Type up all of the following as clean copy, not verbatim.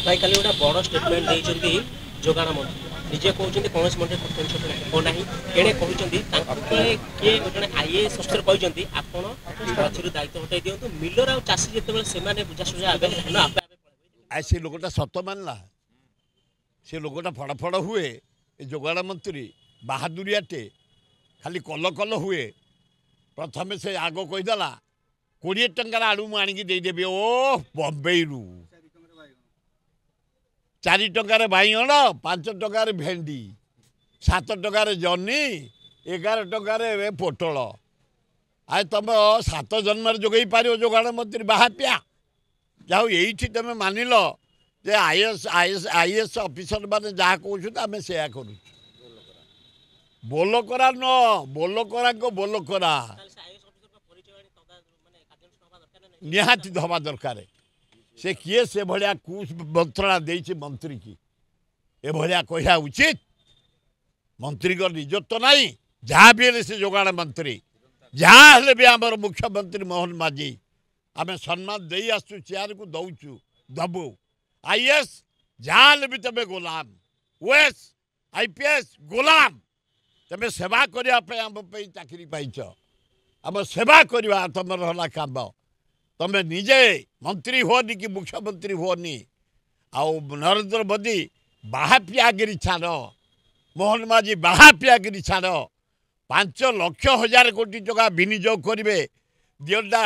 भाई कल गोटे बड़ स्टेटमेंट देते जोगाण मंत्री निजे कहते कौन मंत्री हो ना एणे कहते किए जड़े आईएएस अफिसर कहते आपड़ दायित्व हटाई दिखाँ मिलर आ चाषी जिते से बुझाशुझा आ से लोकटा सत मानला से लोकटा फड़ हुए जोगाड़ मंत्री बाहादुरियाटे खाली कल कल हुए प्रथम से आग कहीदेला 20 टंकार आड़ू मुझे देदेवी ओ बम्बई 4 टंकार बैगण 5 टंकार भेंडी 7 टंकार जनी 11 टंकार पोटल आज तुम 7 जन्म जोगई पार जोगाड़ मंत्री बाहापिया जाओ ये तुम मानिल जे आईएएस ऑफिसर मैंने जहाँ कहते आम से करूँ बोलकरा न बोलकरा को बोलकरा निहाती दवा दरकार से किए से भाया कुमंत्रणा देती मंत्री की ए भाया कहया उचित मंत्री को निजत्व नहीं जहाँ भी से जोगाड़ मंत्री जहाँ हेले भी आमर मुख्यमंत्री मोहन माझी आम सम्मान दे आसु चेयर को दौचु दबु आईएएस जहाँ भी तबे गोलाम ओएस आईपीएस गोलाम तमें सेवा करने चाकरी पाइच आम सेवा करवा तुम रहा काम तमें निजे मंत्री होनी कि मुख्यमंत्री होनी आउ नरेंद्र मोदी बाहापियागिरी छाड़ मोहन माझी बाहापियागिरी छाड़ 5 लाख हजार कोटी टका विनियोग करेंगे दिटा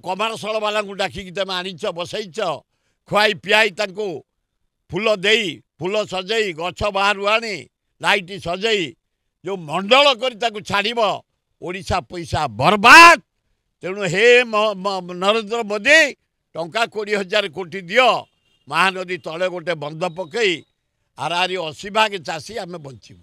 कमारशाल वाला डाकिकी तुम आनीच बसईच खुआई पियाई फूल दे फूल सजई गछ बाहर आनी लाइट सजई जो मंडल कर छाड़ ओडिशा पैसा बर्बाद तेणु हे नरेंद्र मोदी टंका 20,000 कोटी दियो महानदी तले गोटे बंध पकई आरारी 80 भाग चाषी आम बचू।